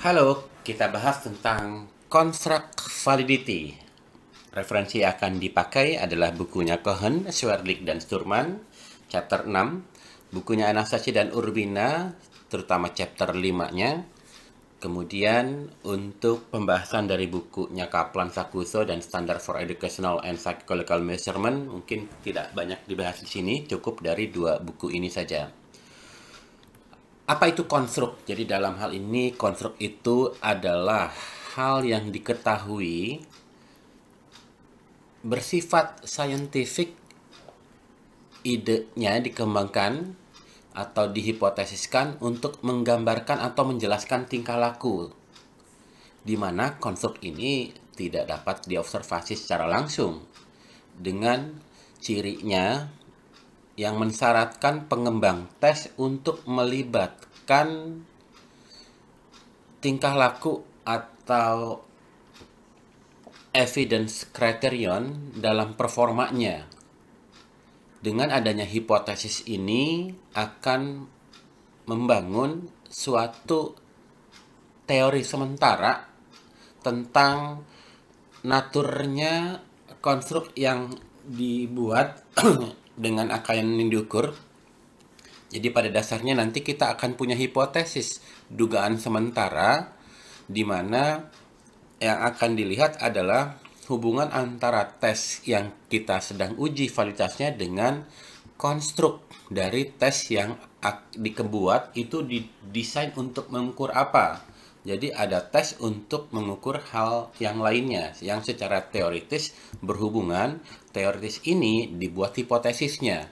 Halo, kita bahas tentang construct validity. Referensi yang akan dipakai adalah bukunya Cohen, Swerlik, dan Sturman, chapter 6, bukunya Anastasia dan Urbina, terutama chapter 5-nya. Kemudian untuk pembahasan dari bukunya Kaplan Sakuso dan Standard for Educational and Psychological Measurement mungkin tidak banyak dibahas di sini, cukup dari dua buku ini saja. Apa itu konstruk? Jadi dalam hal ini konstruk itu adalah hal yang diketahui bersifat saintifik, idenya dikembangkan atau dihipotesiskan untuk menggambarkan atau menjelaskan tingkah laku, di mana konstruk ini tidak dapat diobservasi secara langsung dengan cirinya yang mensyaratkan pengembang tes untuk melibatkan tingkah laku atau evidence criterion dalam performanya. Dengan adanya hipotesis ini akan membangun suatu teori sementara tentang naturnya konstruk yang dibuat dengan angka yang diukur. Jadi pada dasarnya nanti kita akan punya hipotesis dugaan sementara di mana yang akan dilihat adalah hubungan antara tes yang kita sedang uji validitasnya dengan konstruk dari tes yang dikebuat itu didesain untuk mengukur apa. Jadi ada tes untuk mengukur hal yang lainnya yang secara teoritis berhubungan. Teoritis ini dibuat hipotesisnya.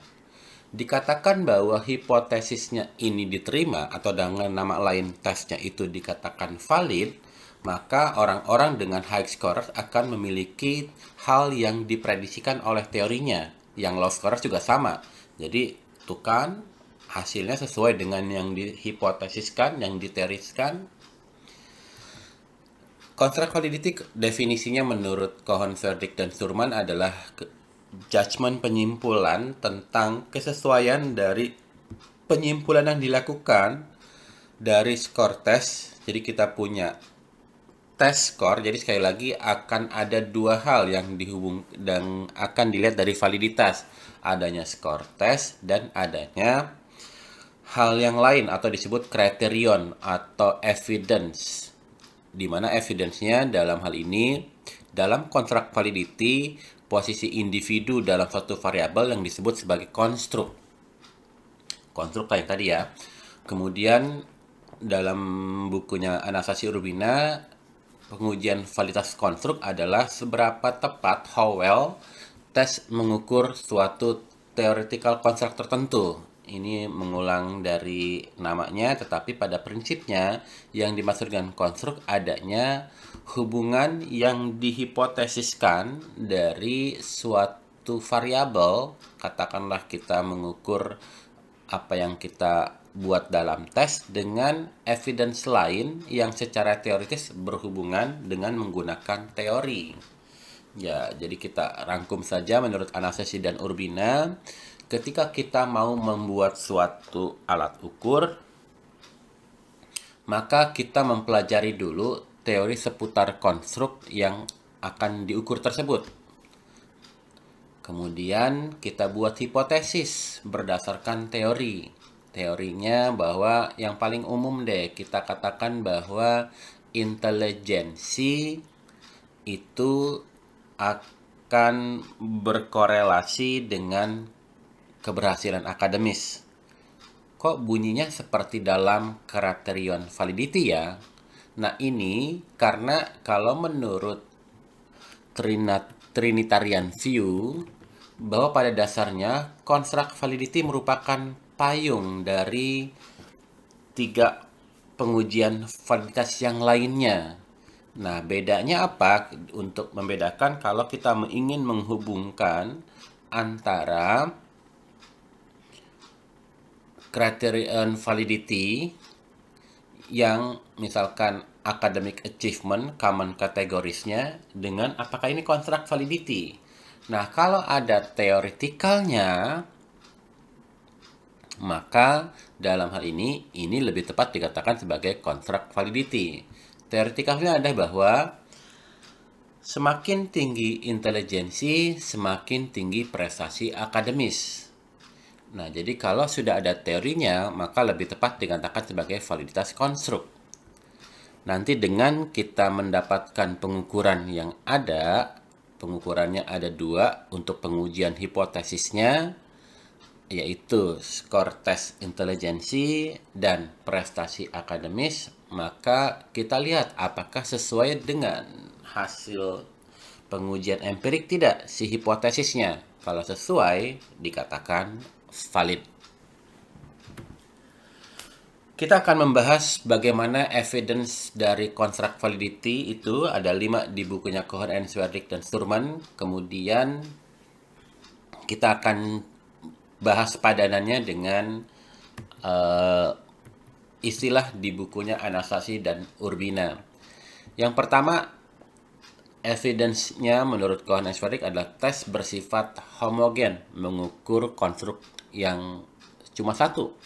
Dikatakan bahwa hipotesisnya ini diterima atau dengan nama lain tesnya itu dikatakan valid, maka orang-orang dengan high score akan memiliki hal yang diprediksikan oleh teorinya. Yang low score juga sama. Jadi itu kan hasilnya sesuai dengan yang dihipotesiskan, yang diteoriskan. Construct validity definisinya menurut Cohen, Swerlik, dan Sturman adalah judgement penyimpulan tentang kesesuaian dari penyimpulan yang dilakukan dari skor tes. Jadi kita punya tes skor, jadi sekali lagi akan ada dua hal yang dihubung dan akan dilihat dari validitas. Adanya skor tes dan adanya hal yang lain atau disebut kriterion atau evidence. Di mana evidence-nya dalam hal ini dalam kontrak validity posisi individu dalam suatu variabel yang disebut sebagai konstruk. Konstruk yang tadi ya. Kemudian dalam bukunya Anastasia Urbina, pengujian validitas konstruk adalah seberapa tepat, how well, tes mengukur suatu theoretical construct tertentu. Ini mengulang dari namanya, tetapi pada prinsipnya yang dimaksud dengan konstruk adanya hubungan yang dihipotesiskan dari suatu variabel. Katakanlah kita mengukur apa yang kita buat dalam tes dengan evidence lain yang secara teoritis berhubungan dengan menggunakan teori. Ya, jadi kita rangkum saja menurut Anastasia dan Urbina, ketika kita mau membuat suatu alat ukur, maka kita mempelajari dulu teori seputar konstruk yang akan diukur tersebut. Kemudian kita buat hipotesis berdasarkan teori. Teorinya bahwa yang paling umum deh, kita katakan bahwa intelijensi itu akan berkorelasi dengan keberhasilan akademis. Kok bunyinya seperti dalam kriterion validity ya? Nah ini karena kalau menurut Trinitarian view, bahwa pada dasarnya construct validity merupakan payung dari tiga pengujian validitas yang lainnya. Nah, bedanya apa? Untuk membedakan kalau kita ingin menghubungkan antara criterion validity yang misalkan academic achievement, common categories-nya, dengan apakah ini construct validity. Nah, kalau ada theoretical-nya, maka Dalam hal ini lebih tepat dikatakan sebagai construct validity. Teoretikalnya ada bahwa semakin tinggi intelijensi, semakin tinggi prestasi akademis. Nah, jadi kalau sudah ada teorinya, maka lebih tepat dikatakan sebagai validitas konstruk. Nanti dengan kita mendapatkan pengukuran yang ada, pengukurannya ada dua untuk pengujian hipotesisnya, yaitu skor tes intelijensi dan prestasi akademis, maka kita lihat apakah sesuai dengan hasil pengujian empirik tidak si hipotesisnya. Kalau sesuai, dikatakan valid. Kita akan membahas bagaimana evidence dari construct validity itu ada 5 di bukunya Cohen, Enswerdik, dan Sturman. Kemudian kita akan bahas padanannya dengan istilah di bukunya Anastasia dan Urbina. Yang pertama, evidence-nya menurut Cohen, Enswerdik adalah tes bersifat homogen, mengukur konstruk yang cuma satu.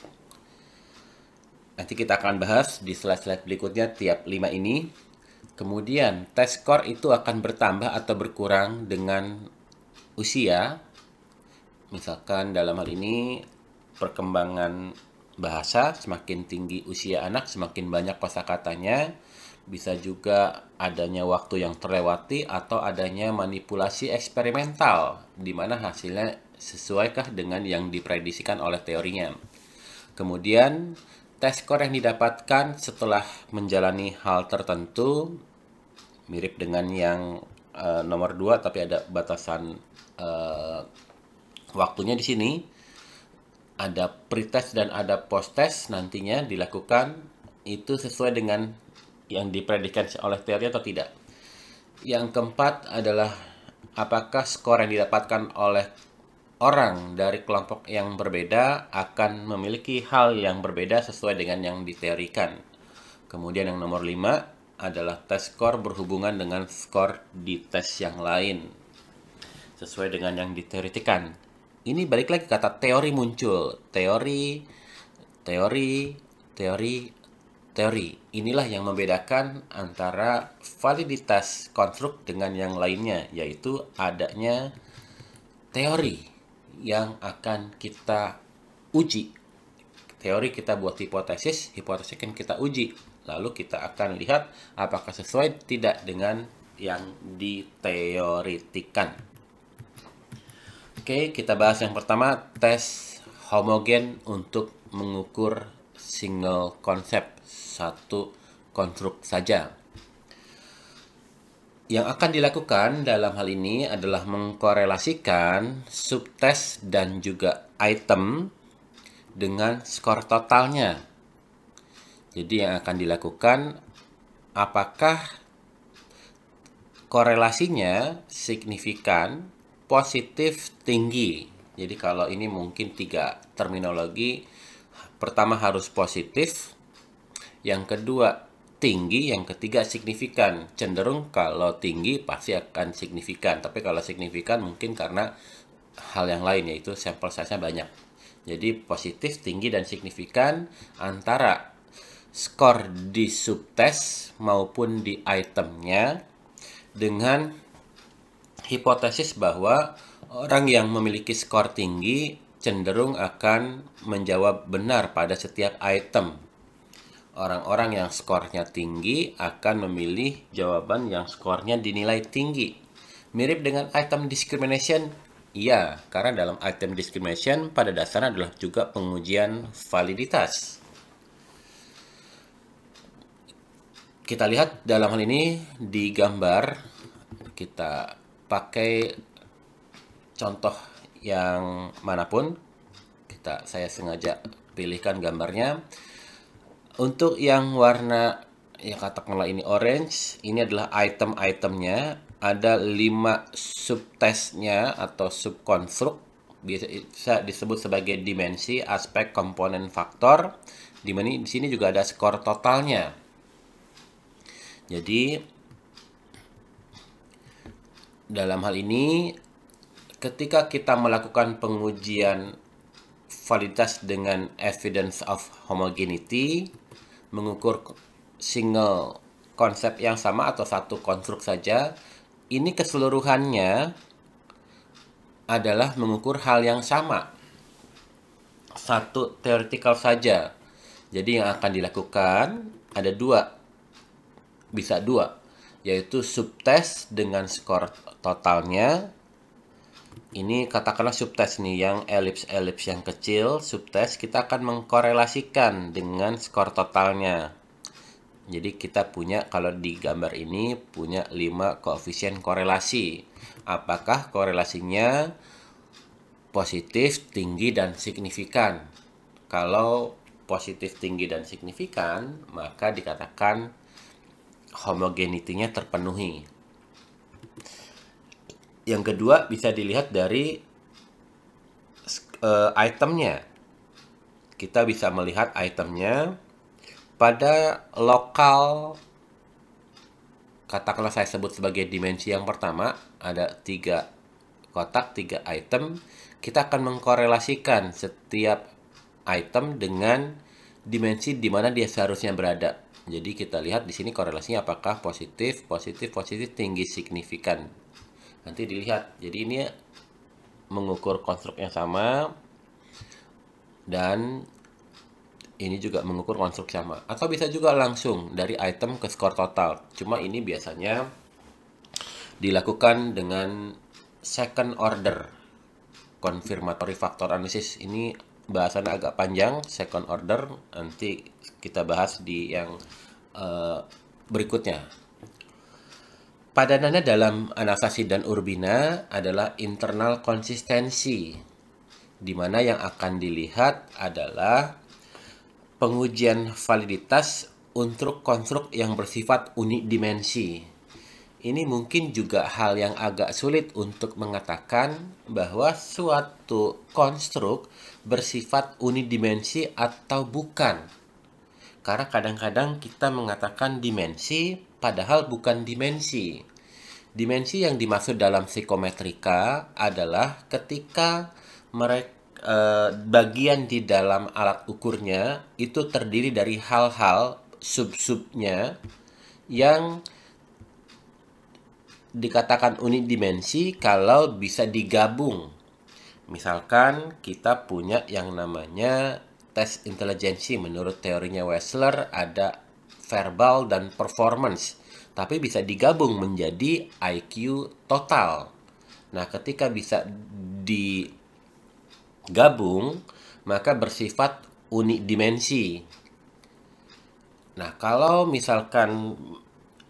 Nanti kita akan bahas di slide-slide berikutnya tiap 5 ini. Kemudian, tes skor itu akan bertambah atau berkurang dengan usia. Misalkan dalam hal ini perkembangan bahasa, semakin tinggi usia anak, semakin banyak kosakatanya. Bisa juga adanya waktu yang terlewati atau adanya manipulasi eksperimental, di mana hasilnya sesuaikah dengan yang diprediksikan oleh teorinya. Kemudian, tes skor yang didapatkan setelah menjalani hal tertentu, mirip dengan yang nomor 2, tapi ada batasan waktunya di sini. Ada pretest dan ada posttest nantinya dilakukan, itu sesuai dengan yang diprediksikan oleh teori atau tidak. Yang keempat adalah apakah skor yang didapatkan oleh orang dari kelompok yang berbeda akan memiliki hal yang berbeda sesuai dengan yang diteorikan. Kemudian yang nomor 5 adalah tes skor berhubungan dengan skor di tes yang lain sesuai dengan yang diteoritikan. Ini balik lagi kata teori muncul. Teori. Inilah yang membedakan antara validitas konstruk dengan yang lainnya, yaitu adanya teori yang akan kita uji. Teori kita buat hipotesis kan kita uji. Lalu kita akan lihat apakah sesuai tidak dengan yang diteoritikan. Oke, kita bahas yang pertama, tes homogen untuk mengukur single konsep, satu konstruk saja. Yang akan dilakukan dalam hal ini adalah mengkorelasikan subtes dan juga item dengan skor totalnya. Jadi yang akan dilakukan, apakah korelasinya signifikan, positif, tinggi. Jadi kalau ini mungkin 3 terminologi. Pertama harus positif, yang kedua tinggi, yang ketiga signifikan. Cenderung kalau tinggi pasti akan signifikan, tapi kalau signifikan mungkin karena hal yang lain, yaitu sampel size-nya banyak. Jadi positif, tinggi, dan signifikan antara skor di subtes maupun di itemnya, dengan hipotesis bahwa orang yang memiliki skor tinggi cenderung akan menjawab benar pada setiap item. Orang-orang yang skornya tinggi akan memilih jawaban yang skornya dinilai tinggi. Mirip dengan item discrimination? Iya, karena dalam item discrimination pada dasarnya adalah juga pengujian validitas. Kita lihat dalam hal ini di gambar, kita pakai contoh yang manapun, saya sengaja pilihkan gambarnya. Untuk yang warna yang katakanlah ini orange, ini adalah item-itemnya. Ada 5 subtesnya atau subkonstruk, bisa disebut sebagai dimensi, aspek, komponen, faktor. Di sini juga ada skor totalnya. Jadi dalam hal ini, ketika kita melakukan pengujian validitas dengan evidence of homogeneity, mengukur single konsep yang sama atau satu konstruk saja. Ini keseluruhannya adalah mengukur hal yang sama, satu theoretical saja. Jadi yang akan dilakukan ada bisa dua, yaitu subtest dengan skor totalnya. Ini katakanlah subtest nih, yang elips yang kecil, subtest kita akan mengkorelasikan dengan skor totalnya. Jadi kita punya, kalau di gambar ini punya 5 koefisien korelasi. Apakah korelasinya positif, tinggi, dan signifikan? Kalau positif, tinggi, dan signifikan, maka dikatakan homogenitinya terpenuhi. Yang kedua bisa dilihat dari itemnya. Kita bisa melihat itemnya pada lokal, katakanlah saya sebut sebagai dimensi yang pertama, ada 3 kotak, 3 item. Kita akan mengkorelasikan setiap item dengan dimensi di mana dia seharusnya berada. Jadi kita lihat di sini korelasinya apakah positif, positif, positif, tinggi, signifikan. Nanti dilihat. Jadi ini mengukur konstruk yang sama dan ini juga mengukur konstruk sama. Atau bisa juga langsung dari item ke skor total. Cuma ini biasanya dilakukan dengan second order confirmatory factor analysis. Ini bahasannya agak panjang, second order. Nanti kita bahas di yang berikutnya. Padanannya dalam Anasazi dan Urbina adalah internal konsistensi, di mana yang akan dilihat adalah pengujian validitas untuk konstruk yang bersifat unidimensi. Ini mungkin juga hal yang agak sulit untuk mengatakan bahwa suatu konstruk bersifat unidimensi atau bukan. Karena kadang-kadang kita mengatakan dimensi, padahal bukan dimensi. Dimensi yang dimaksud dalam psikometrika adalah ketika bagian di dalam alat ukurnya itu terdiri dari hal-hal sub-subnya yang dikatakan unidimensi kalau bisa digabung. Misalkan kita punya yang namanya tes intelijensi. Menurut teorinya Wechsler ada verbal dan performance, tapi bisa digabung menjadi IQ total. Nah, ketika bisa digabung, maka bersifat unidimensi. Nah, kalau misalkan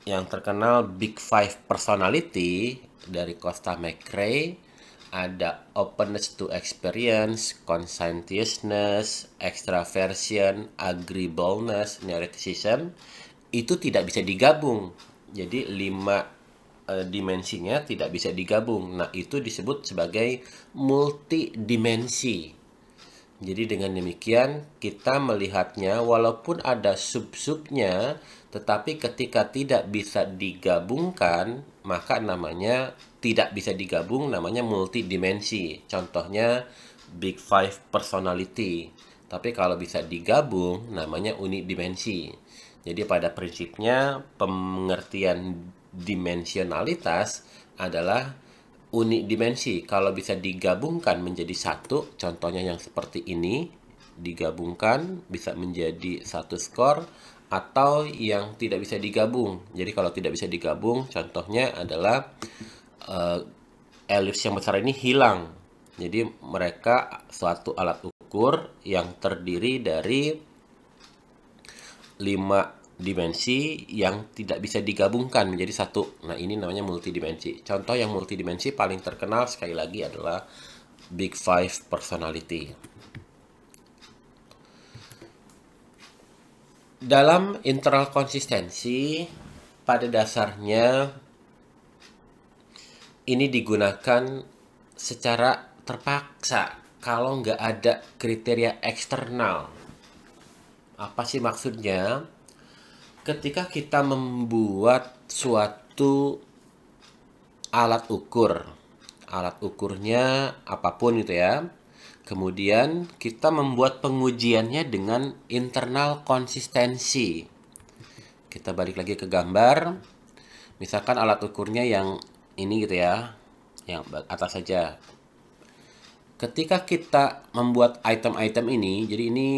yang terkenal Big Five Personality dari Costa McRae, ada openness to experience, conscientiousness, extraversion, agreeableness, neuroticism. Itu tidak bisa digabung. Jadi 5 dimensinya tidak bisa digabung. Nah, itu disebut sebagai multidimensi. Jadi dengan demikian kita melihatnya walaupun ada sub-subnya, tetapi ketika tidak bisa digabungkan, maka namanya tidak bisa digabung, namanya multidimensi. Contohnya Big Five Personality. Tapi kalau bisa digabung, namanya unidimensi. Jadi pada prinsipnya pengertian dimensionalitas adalah unidimensi. Kalau bisa digabungkan menjadi satu, contohnya yang seperti ini, digabungkan bisa menjadi satu skor, atau yang tidak bisa digabung. Jadi kalau tidak bisa digabung, contohnya adalah elips yang besar ini hilang. Jadi mereka suatu alat ukur yang terdiri dari 5 dimensi yang tidak bisa digabungkan menjadi satu. Nah, ini namanya multidimensi. Contoh yang multidimensi paling terkenal sekali lagi adalah Big Five Personality. Dalam internal konsistensi, pada dasarnya ini digunakan secara terpaksa kalau nggak ada kriteria eksternal. Apa sih maksudnya? Ketika kita membuat suatu alat ukur, alat ukurnya apapun itu ya, Kemudian kita membuat pengujiannya dengan internal konsistensi. Kita balik lagi ke gambar. Misalkan alat ukurnya yang ini gitu ya, yang atas saja. Ketika kita membuat item-item ini, jadi ini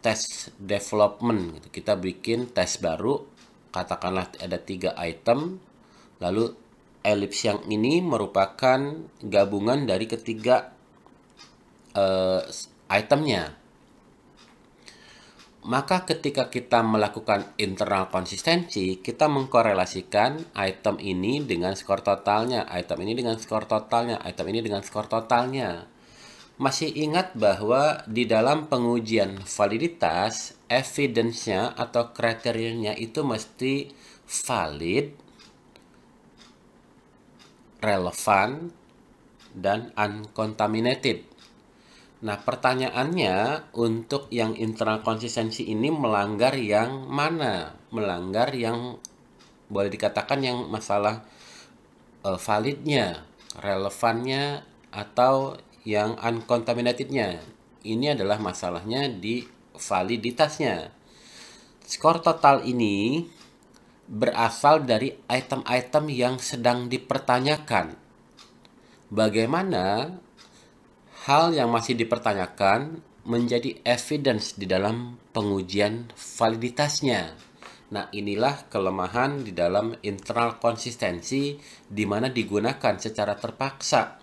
tes development gitu. Kita bikin tes baru, katakanlah ada 3 item, lalu elips yang ini merupakan gabungan dari ketiga itemnya. Maka ketika kita melakukan internal konsistensi, kita mengkorelasikan item ini dengan skor totalnya, item ini dengan skor totalnya, item ini dengan skor totalnya. Masih ingat bahwa di dalam pengujian validitas, evidence-nya atau kriterianya itu mesti valid, relevan, dan uncontaminated. Nah, pertanyaannya untuk yang internal konsistensi ini melanggar yang mana? Melanggar yang boleh dikatakan yang masalah validnya, relevannya, atau yang uncontaminatednya. Ini adalah masalahnya di validitasnya. Skor total ini berasal dari item-item yang sedang dipertanyakan. Bagaimana hal yang masih dipertanyakan menjadi evidence di dalam pengujian validitasnya. Nah, inilah kelemahan di dalam internal konsistensi di mana digunakan secara terpaksa.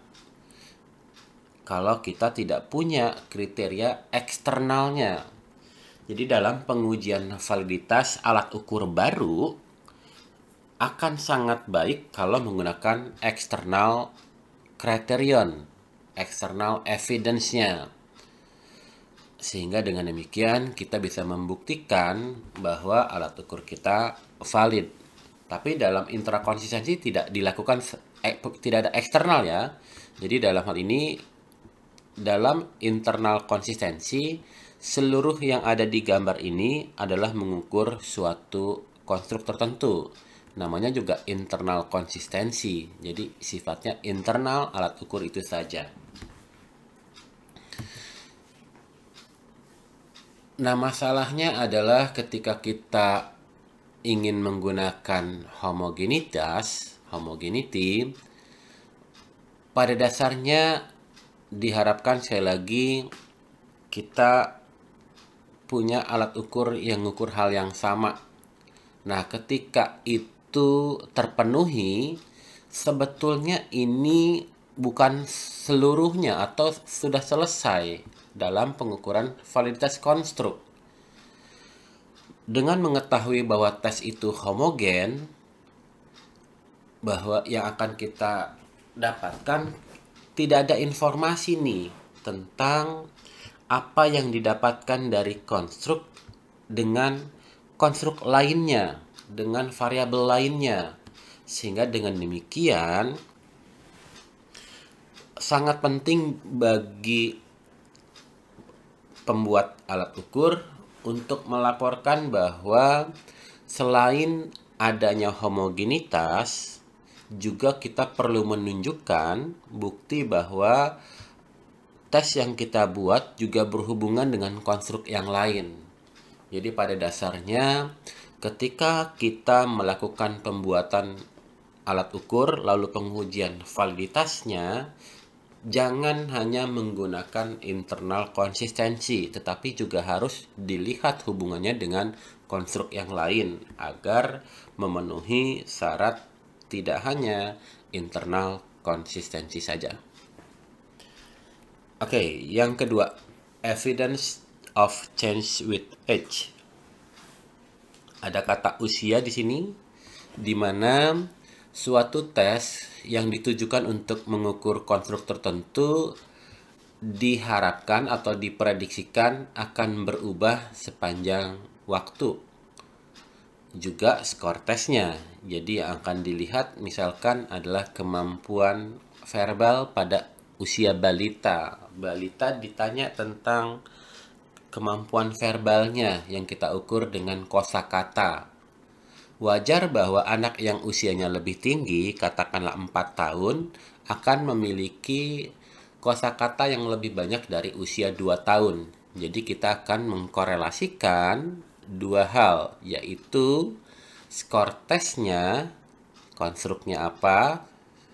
Kalau kita tidak punya kriteria eksternalnya. Jadi dalam pengujian validitas alat ukur baru akan sangat baik kalau menggunakan external criterion, external evidence-nya. Sehingga dengan demikian kita bisa membuktikan bahwa alat ukur kita valid. Tapi dalam intrakonsistensi tidak dilakukan, tidak ada eksternal ya. Jadi dalam hal ini, dalam internal konsistensi, seluruh yang ada di gambar ini adalah mengukur suatu konstruk tertentu. Namanya juga internal konsistensi. Jadi sifatnya internal alat ukur itu saja. Nah, masalahnya adalah ketika kita ingin menggunakan homogeneity, pada dasarnya diharapkan sekali lagi kita punya alat ukur yang mengukur hal yang sama. Nah, ketika itu terpenuhi, sebetulnya ini bukan seluruhnya atau sudah selesai dalam pengukuran validitas konstruk. Dengan mengetahui bahwa tes itu homogen, bahwa yang akan kita dapatkan tidak ada informasi nih tentang apa yang didapatkan dari konstruk dengan konstruk lainnya, dengan variabel lainnya. Sehingga dengan demikian sangat penting bagi pembuat alat ukur untuk melaporkan bahwa selain adanya homogenitas, juga kita perlu menunjukkan bukti bahwa tes yang kita buat juga berhubungan dengan konstruk yang lain. Jadi pada dasarnya ketika kita melakukan pembuatan alat ukur lalu pengujian validitasnya, jangan hanya menggunakan internal konsistensi, tetapi juga harus dilihat hubungannya dengan konstruk yang lain agar memenuhi syarat tidak hanya internal konsistensi saja. Oke, yang kedua, evidence of change with age. Ada kata usia di sini, di mana suatu tes yang ditujukan untuk mengukur konstruk tertentu diharapkan atau diprediksikan akan berubah sepanjang waktu. Juga skor tesnya. Jadi yang akan dilihat misalkan adalah kemampuan verbal pada usia balita. Balita ditanya tentang kemampuan verbalnya yang kita ukur dengan kosakata. Wajar bahwa anak yang usianya lebih tinggi, katakanlah 4 tahun, akan memiliki kosakata yang lebih banyak dari usia 2 tahun. Jadi kita akan mengkorelasikan dua hal, yaitu skor tesnya, konstruknya apa,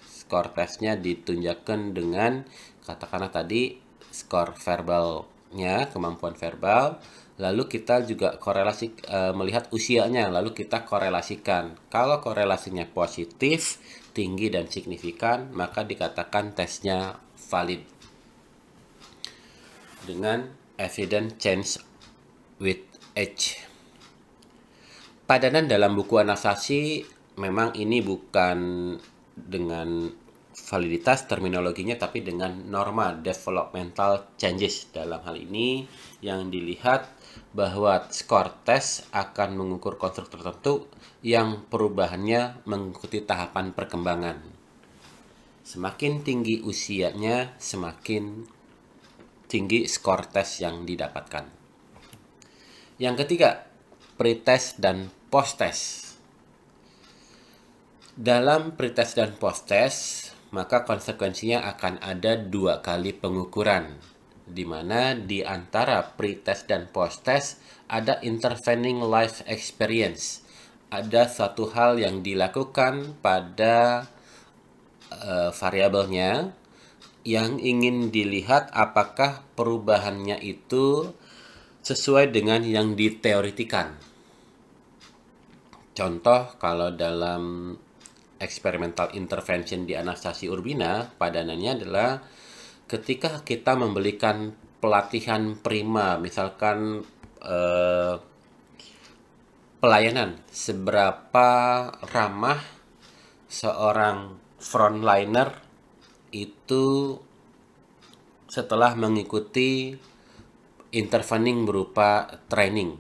skor tesnya ditunjukkan dengan katakanlah tadi skor verbalnya, kemampuan verbal. Lalu kita juga melihat usianya, lalu kita korelasikan. Kalau korelasinya positif, tinggi dan signifikan, maka dikatakan tesnya valid. Dengan evidence change with age. Padanan dalam buku Anastasia memang ini bukan dengan validitas terminologinya, tapi dengan norma developmental changes. Dalam hal ini yang dilihat bahwa skor tes akan mengukur konstruk tertentu yang perubahannya mengikuti tahapan perkembangan. Semakin tinggi usianya, semakin tinggi skor tes yang didapatkan. Yang ketiga, pretest dan posttest. Dalam pretest dan posttest, maka konsekuensinya akan ada 2 kali pengukuran, di mana di antara pretest dan posttest ada intervening life experience. Ada satu hal yang dilakukan pada variabelnya yang ingin dilihat apakah perubahannya itu sesuai dengan yang diteoritikan. Contoh, kalau dalam experimental intervention di Anastasia urbina, padanannya adalah ketika kita memberikan pelatihan prima, misalkan pelayanan, seberapa ramah seorang frontliner itu setelah mengikuti intervening berupa training.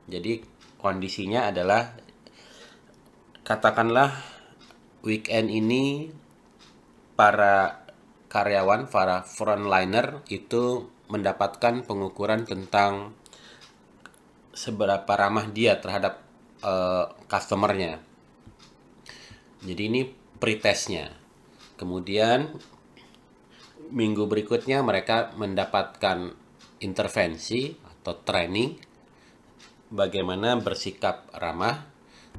Jadi kondisinya adalah, katakanlah weekend ini para karyawan, para frontliner itu mendapatkan pengukuran tentang seberapa ramah dia terhadap customernya. Jadi ini pretestnya. Kemudian minggu berikutnya mereka mendapatkan intervensi atau training bagaimana bersikap ramah.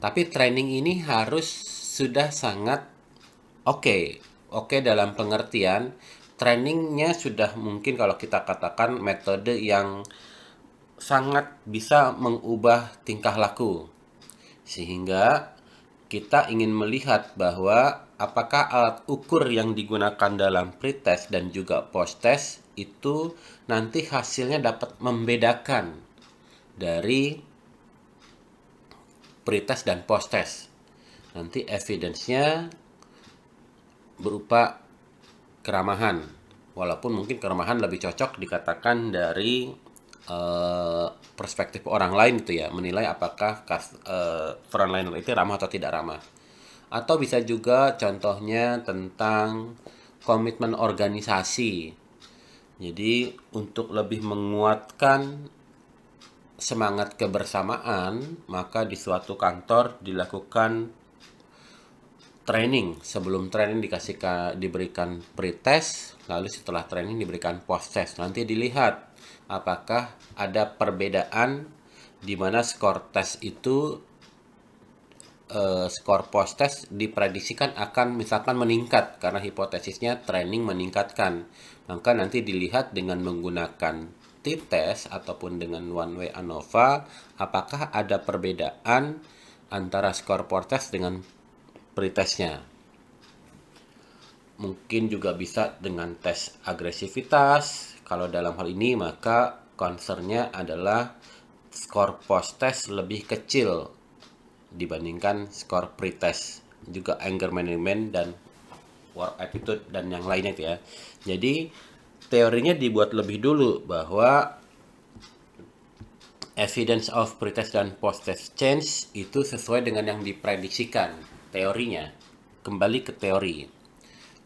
Tapi training ini harus sudah sangat oke dalam pengertian trainingnya sudah mungkin kalau kita katakan metode yang sangat bisa mengubah tingkah laku. Sehingga kita ingin melihat bahwa apakah alat ukur yang digunakan dalam pretest dan juga posttest itu nanti hasilnya dapat membedakan dari pretest dan posttest. Nanti evidence-nya berupa keramahan. Walaupun mungkin keramahan lebih cocok dikatakan dari perspektif orang lain itu ya, menilai apakah frontliner itu ramah atau tidak ramah. Atau bisa juga contohnya tentang komitmen organisasi. Jadi untuk lebih menguatkan semangat kebersamaan, maka di suatu kantor dilakukan training. Sebelum training diberikan pretest, lalu setelah training diberikan posttest. Nanti dilihat apakah ada perbedaan di mana skor tes itu skor posttest diprediksikan akan misalkan meningkat karena hipotesisnya training meningkatkan. Maka nanti dilihat dengan menggunakan t-test ataupun dengan one way ANOVA apakah ada perbedaan antara skor posttest dengan pretestnya. Mungkin juga bisa dengan tes agresivitas. Kalau dalam hal ini maka concernnya adalah skor posttest lebih kecil dibandingkan skor pretest. Juga anger management dan work attitude dan yang lainnya itu ya. Jadi teorinya dibuat lebih dulu bahwa evidence of pretest dan posttest change itu sesuai dengan yang diprediksikan teorinya. Kembali ke teori.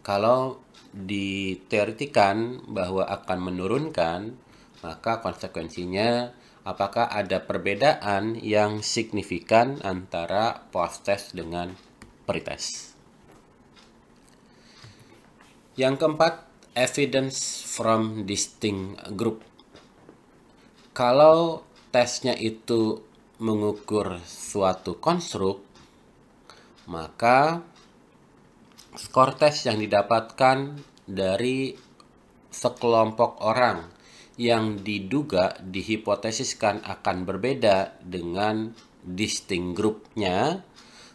Kalau diteoritikan bahwa akan menurunkan, maka konsekuensinya apakah ada perbedaan yang signifikan antara posttest dengan pretest. Yang keempat, evidence from distinct group. Kalau tesnya itu mengukur suatu konstruk, maka skor tes yang didapatkan dari sekelompok orang yang diduga dihipotesiskan akan berbeda dengan distinct grupnya,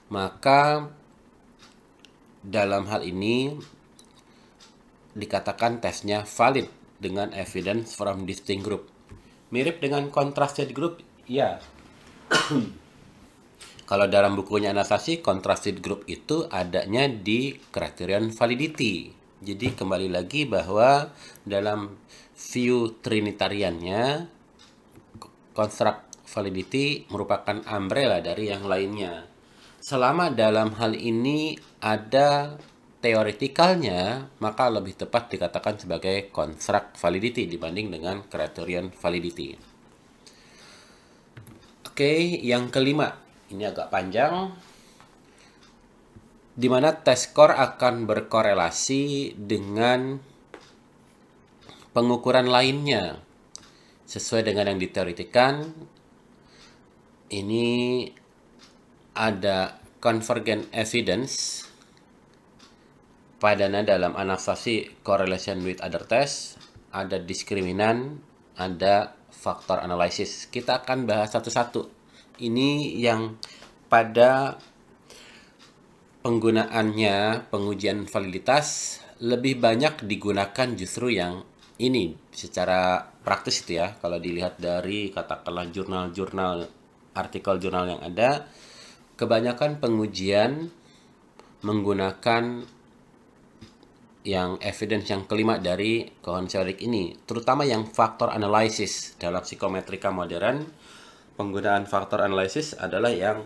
maka dalam hal ini dikatakan tesnya valid dengan evidence from distinct group. Mirip dengan contrasted group, ya. Kalau dalam bukunya Anastasia, contrasted group itu adanya di criterion validity. Jadi kembali lagi bahwa dalam view trinitariannya, construct validity merupakan umbrella dari yang lainnya. Selama dalam hal ini ada teoretikalnya, maka lebih tepat dikatakan sebagai construct validity dibanding dengan criterion validity. Oke, yang kelima, ini agak panjang, di mana test score akan berkorelasi dengan pengukuran lainnya. Sesuai dengan yang diteoritikan, ini ada convergent evidence padanya dalam Anastasia correlation with other test, ada diskriminan, ada faktor analysis. Kita akan bahas satu-satu. Ini yang pada penggunaannya, pengujian validitas, lebih banyak digunakan justru yang ini secara praktis itu ya. Kalau dilihat dari katakanlah jurnal-jurnal, artikel jurnal yang ada, kebanyakan pengujian menggunakan yang evidence yang kelima dari Cohen-Shorrock ini, terutama yang faktor analysis. Dalam psikometrika modern, penggunaan faktor analysis adalah yang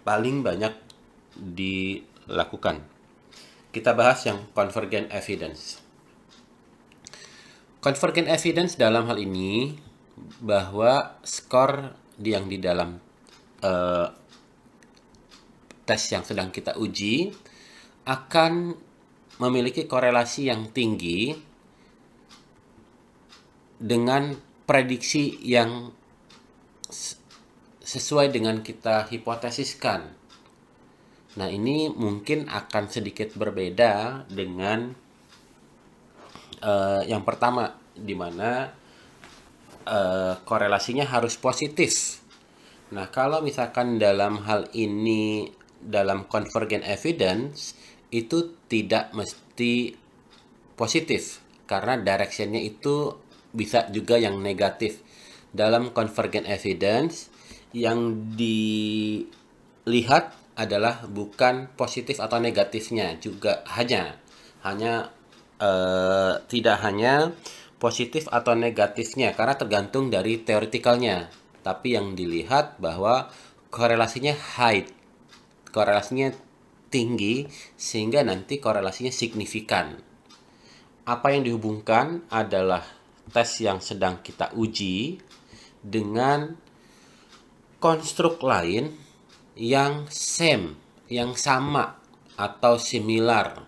paling banyak dilakukan. Kita bahas yang convergent evidence. Convergent evidence dalam hal ini bahwa skor yang di dalam tes yang sedang kita uji akan memiliki korelasi yang tinggi dengan prediksi yang sesuai dengan kita hipotesiskan. Nah, ini mungkin akan sedikit berbeda dengan yang pertama, di mana korelasinya harus positif. Nah, kalau misalkan dalam hal ini, dalam convergent evidence, itu tidak mesti positif, karena directionnya itu bisa juga yang negatif. Dalam convergent evidence, yang dilihat adalah bukan positif atau negatifnya, juga hanya tidak hanya positif atau negatifnya, karena tergantung dari teoretikalnya. Tapi yang dilihat bahwa korelasinya high, korelasinya tinggi, sehingga nanti korelasinya signifikan. Apa yang dihubungkan adalah tes yang sedang kita uji dengan konstruk lain yang same, yang sama atau similar,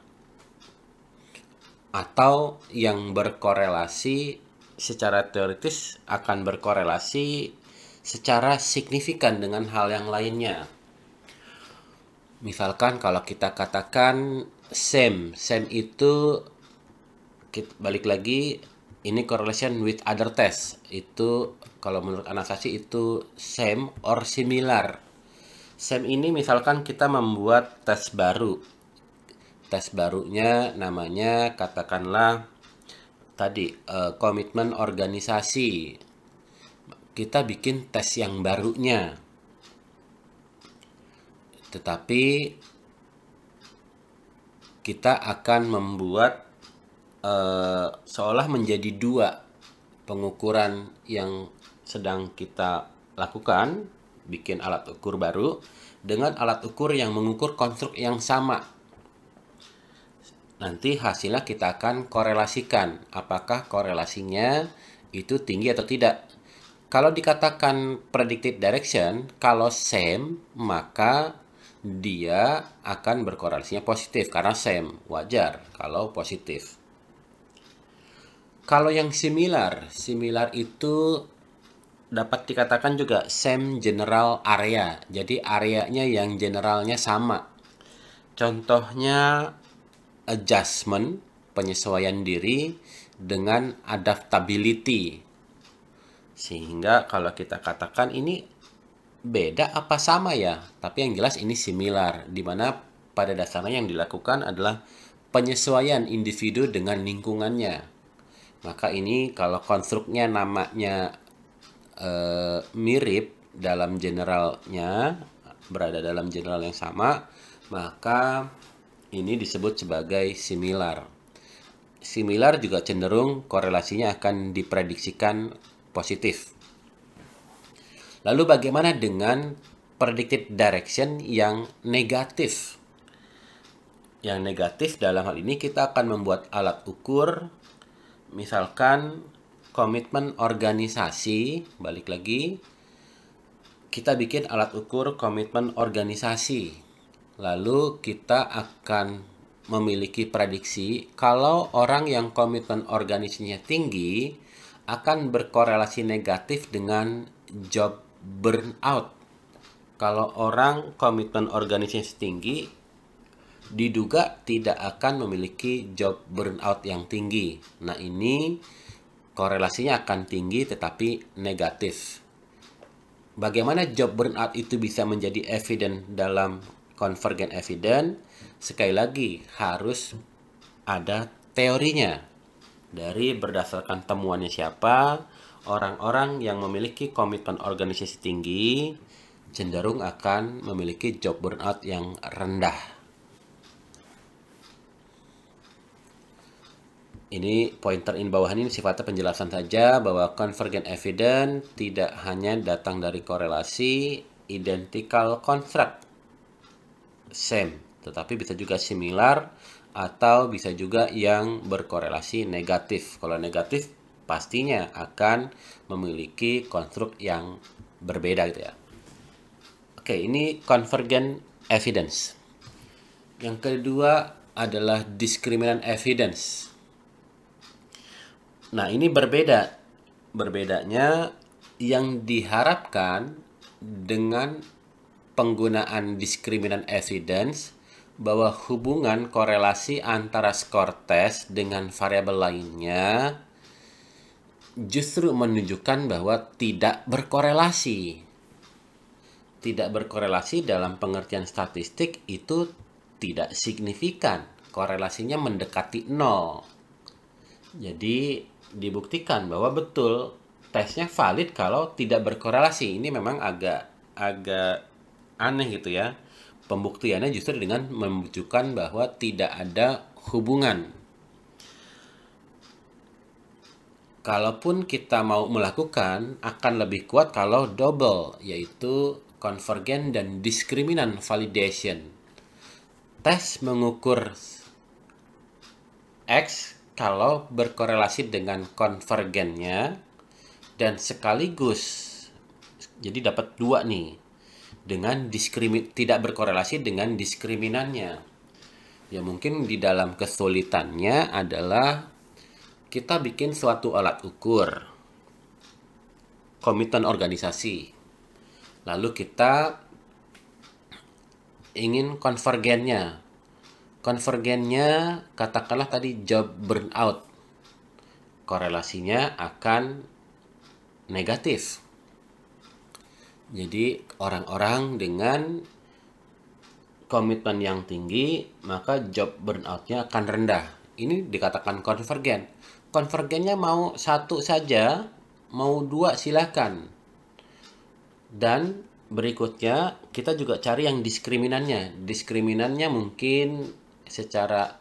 atau yang berkorelasi secara teoritis akan berkorelasi secara signifikan dengan hal yang lainnya. Misalkan kalau kita katakan same itu, balik lagi, ini correlation with other test. Itu kalau menurut Anastasia itu same or similar. Same ini misalkan kita membuat tes baru. Tes barunya namanya katakanlah tadi komitmen organisasi. Kita bikin tes yang barunya. Tetapi kita akan membuat seolah menjadi dua pengukuran yang sedang kita lakukan, bikin alat ukur baru dengan alat ukur yang mengukur konstruk yang sama. Nanti hasilnya kita akan korelasikan, apakah korelasinya itu tinggi atau tidak. Kalau dikatakan predicted direction, kalau same, maka dia akan berkorelasinya positif, karena same, wajar kalau positif. Kalau yang similar itu dapat dikatakan juga same general area. Jadi areanya yang generalnya sama. Contohnya adjustment, penyesuaian diri dengan adaptability. Sehingga kalau kita katakan ini beda apa sama ya? Tapi yang jelas ini similar, di mana pada dasarnya yang dilakukan adalah penyesuaian individu dengan lingkungannya. Maka ini kalau konstruknya namanya mirip dalam generalnya, berada dalam general yang sama, maka ini disebut sebagai similar. Similar juga cenderung korelasinya akan diprediksikan positif. Lalu bagaimana dengan predicted direction yang negatif? Yang negatif dalam hal ini kita akan membuat alat ukur, misalkan komitmen organisasi, balik lagi, kita bikin alat ukur komitmen organisasi. Lalu kita akan memiliki prediksi kalau orang yang komitmen organisasinya tinggi akan berkorelasi negatif dengan job burnout. Kalau orang komitmen organisasinya tinggi, diduga tidak akan memiliki job burnout yang tinggi. Nah, ini korelasinya akan tinggi tetapi negatif. Bagaimana job burnout itu bisa menjadi evident dalam convergent evidence? Sekali lagi, harus ada teorinya. Dari berdasarkan temuannya siapa, orang-orang yang memiliki komitmen organisasi tinggi cenderung akan memiliki job burnout yang rendah. Ini pointer in bawah ini sifatnya penjelasan saja bahwa convergent evidence tidak hanya datang dari korelasi identical construct same, tetapi bisa juga similar atau bisa juga yang berkorelasi negatif. Kalau negatif pastinya akan memiliki konstruk yang berbeda gitu ya. Oke, ini convergent evidence. Yang kedua adalah discriminant evidence. Nah, ini berbeda. Berbedanya yang diharapkan dengan penggunaan discriminant evidence bahwa hubungan korelasi antara skor tes dengan variabel lainnya justru menunjukkan bahwa tidak berkorelasi. Tidak berkorelasi dalam pengertian statistik itu tidak signifikan. Korelasinya mendekati 0. Jadi dibuktikan bahwa betul tesnya valid kalau tidak berkorelasi. Ini memang agak aneh gitu ya. Pembuktiannya justru dengan menunjukkan bahwa tidak ada hubungan. Kalaupun kita mau melakukan, akan lebih kuat kalau double, yaitu convergent dan discriminant validation. Tes mengukur X kalau berkorelasi dengan konvergennya dan sekaligus jadi dapat 2 nih dengan tidak berkorelasi dengan diskriminannya. Ya mungkin di dalam kesulitannya adalah kita bikin suatu alat ukur komitmen organisasi. Lalu kita ingin konvergennya. Konvergennya katakanlah tadi job burnout. Korelasinya akan negatif. Jadi orang-orang dengan komitmen yang tinggi maka job burnout-nya akan rendah. Ini dikatakan konvergen. Konvergennya mau 1 saja, mau 2 silakan. Dan berikutnya kita juga cari yang diskriminannya. Diskriminannya mungkin secara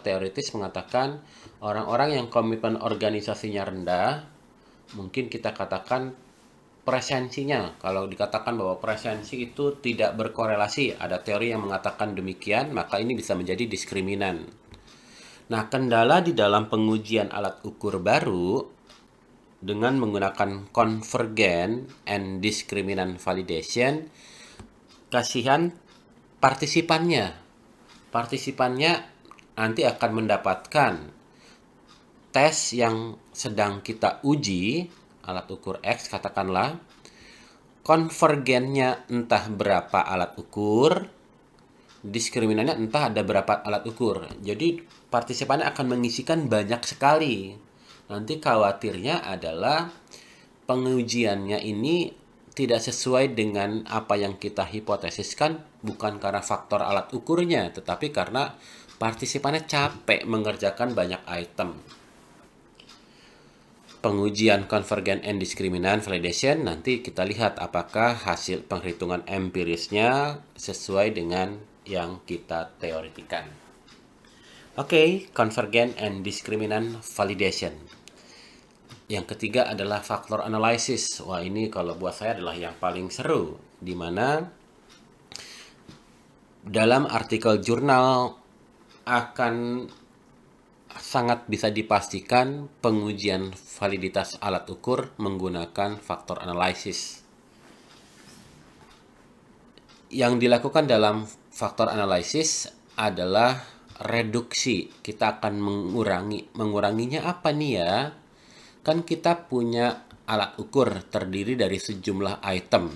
teoritis mengatakan orang-orang yang komitmen organisasinya rendah, mungkin kita katakan presensinya. Kalau dikatakan bahwa presensi itu tidak berkorelasi, ada teori yang mengatakan demikian, maka ini bisa menjadi diskriminan. Nah, kendala di dalam pengujian alat ukur baru dengan menggunakan convergent and discriminant validation, kasihan partisipannya. Partisipannya nanti akan mendapatkan tes yang sedang kita uji, alat ukur X katakanlah, konvergennya entah berapa alat ukur, diskriminannya entah ada berapa alat ukur. Jadi partisipannya akan mengisikan banyak sekali. Nanti khawatirnya adalah pengujiannya ini tidak sesuai dengan apa yang kita hipotesiskan, bukan karena faktor alat ukurnya, tetapi karena partisipannya capek mengerjakan banyak item. Pengujian konvergen and discriminant validation, nanti kita lihat apakah hasil penghitungan empirisnya sesuai dengan yang kita teoretikan. Oke, convergent and discriminant validation. Yang ketiga adalah faktor analysis. Wah, ini kalau buat saya adalah yang paling seru, di mana dalam artikel jurnal akan sangat bisa dipastikan pengujian validitas alat ukur menggunakan faktor analisis. Yang dilakukan dalam faktor analisis adalah reduksi. Kita akan menguranginya apa nih ya? Kan kita punya alat ukur terdiri dari sejumlah item.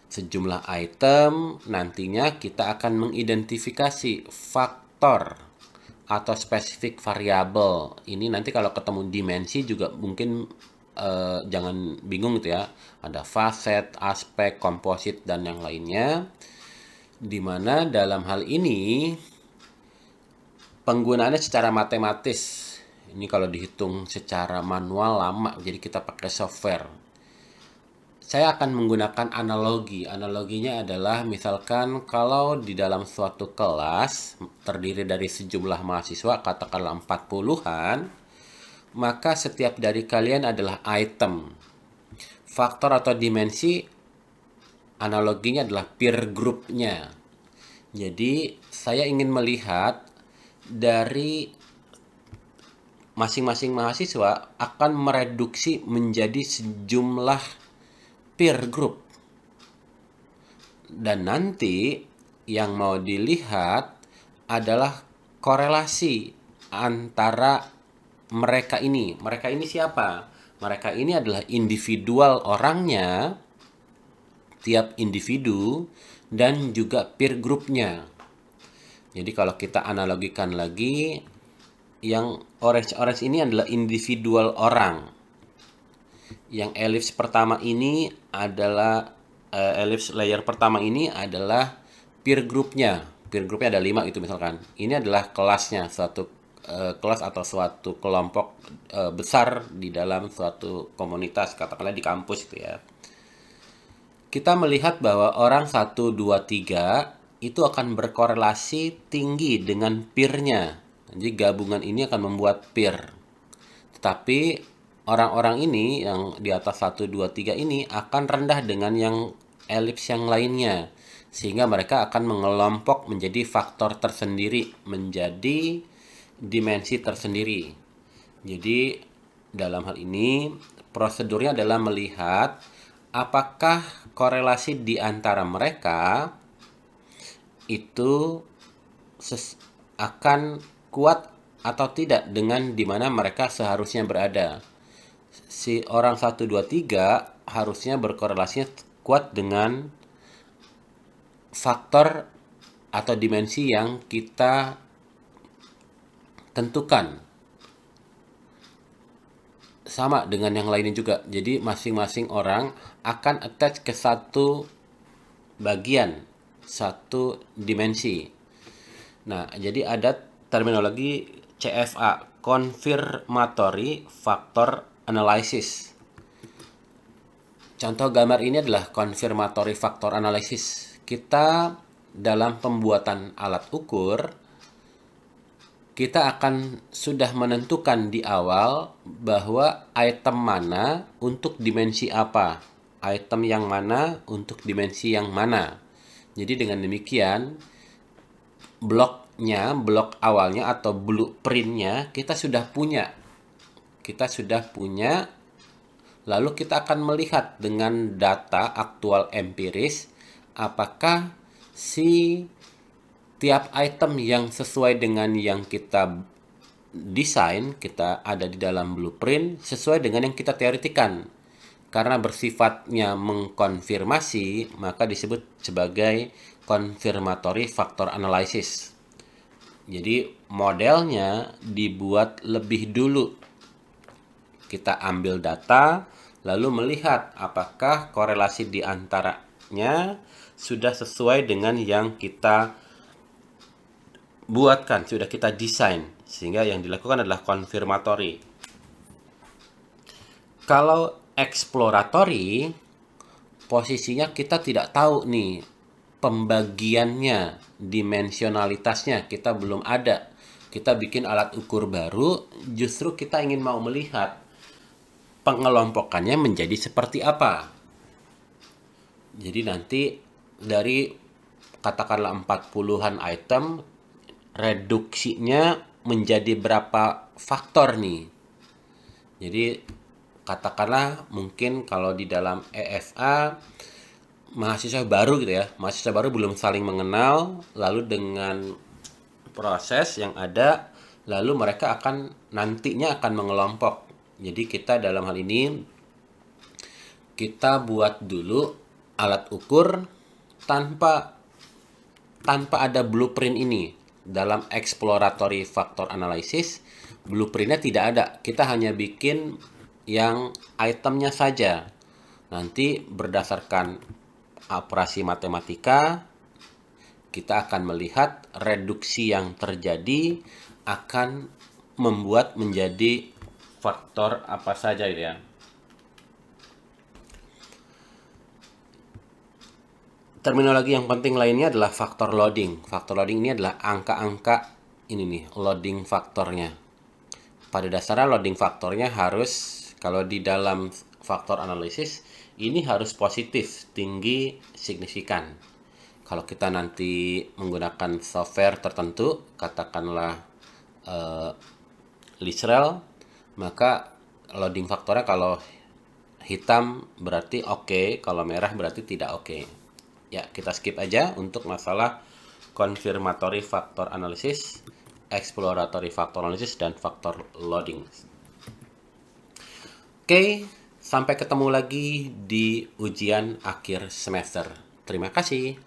Sejumlah item nantinya kita akan mengidentifikasi faktor atau spesifik variabel. Ini nanti kalau ketemu dimensi juga mungkin jangan bingung gitu ya. Ada facet, aspek, komposit, dan yang lainnya. Dimana dalam hal ini penggunaannya secara matematis. Ini kalau dihitung secara manual lama, jadi kita pakai software. Saya akan menggunakan analogi. Analoginya adalah misalkan kalau di dalam suatu kelas terdiri dari sejumlah mahasiswa, katakanlah 40-an, maka setiap dari kalian adalah item. Faktor atau dimensi analoginya adalah peer group-nya. Jadi saya ingin melihat dari masing-masing mahasiswa akan mereduksi menjadi sejumlah peer group. Dan nanti yang mau dilihat adalah korelasi antara mereka ini. Mereka ini siapa? Mereka ini adalah individual orangnya, tiap individu, dan juga peer group-nya. Jadi kalau kita analogikan lagi, yang orange ini adalah individual orang. Yang elips pertama ini adalah elips layer pertama ini adalah peer group-nya. Peer group-nya ada 5 itu misalkan. Ini adalah kelasnya, suatu kelas atau suatu kelompok besar di dalam suatu komunitas, katakanlah di kampus gitu ya. Kita melihat bahwa orang 1, 2, 3 itu akan berkorelasi tinggi dengan peer-nya. Jadi gabungan ini akan membuat peer. Tetapi orang-orang ini yang di atas 1, 2, 3 ini akan rendah dengan yang elips yang lainnya. Sehingga mereka akan mengelompok menjadi faktor tersendiri, menjadi dimensi tersendiri. Jadi dalam hal ini prosedurnya adalah melihat apakah korelasi di antara mereka itu akan kuat atau tidak dengan di mana mereka seharusnya berada. Si orang 1, 2, 3 harusnya berkorelasinya kuat dengan faktor atau dimensi yang kita tentukan. Sama dengan yang lainnya juga. Jadi masing-masing orang akan attach ke satu bagian, satu dimensi. Nah, jadi ada terminologi CFA, Confirmatory Factor Analysis. Contoh gambar ini adalah Confirmatory Factor Analysis. Kita dalam pembuatan alat ukur, kita akan sudah menentukan di awal bahwa item mana untuk dimensi apa, item yang mana untuk dimensi yang mana. Jadi dengan demikian, blok awalnya atau blueprintnya kita sudah punya. Lalu kita akan melihat dengan data aktual empiris apakah si tiap item yang sesuai dengan yang kita desain, kita ada di dalam blueprint sesuai dengan yang kita teoretikan. Karena bersifatnya mengkonfirmasi, maka disebut sebagai confirmatory factor analysis. Jadi modelnya dibuat lebih dulu. Kita ambil data, lalu melihat apakah korelasi di antaranya sudah sesuai dengan yang kita buatkan, sudah kita desain. Sehingga yang dilakukan adalah konfirmatori. Kalau eksploratory, posisinya kita tidak tahu nih pembagiannya, dimensionalitasnya kita belum ada. Kita bikin alat ukur baru, justru kita ingin mau melihat pengelompokannya menjadi seperti apa. Jadi nanti dari katakanlah 40-an item, reduksinya menjadi berapa faktor nih. Jadi katakanlah mungkin kalau di dalam EFA mahasiswa baru gitu ya, mahasiswa baru belum saling mengenal, lalu dengan proses yang ada, lalu mereka nantinya akan mengelompok. Jadi kita dalam hal ini kita buat dulu alat ukur tanpa ada blueprint ini. Dalam exploratory factor analysis, blueprintnya tidak ada. Kita hanya bikin yang itemnya saja. Nanti berdasarkan operasi matematika, kita akan melihat reduksi yang terjadi akan membuat menjadi faktor apa saja ya. Terminologi yang penting lainnya adalah faktor loading. Faktor loading ini adalah angka-angka ini nih, loading faktornya. Pada dasarnya loading faktornya harus, kalau di dalam faktor analisis, ini harus positif, tinggi, signifikan. Kalau kita nanti menggunakan software tertentu, katakanlah Lisrel, maka loading faktornya kalau hitam berarti oke, kalau merah berarti tidak oke. Ya, kita skip aja untuk masalah confirmatory factor analysis, exploratory factor analysis, dan faktor loading. Oke, sampai ketemu lagi di ujian akhir semester. Terima kasih.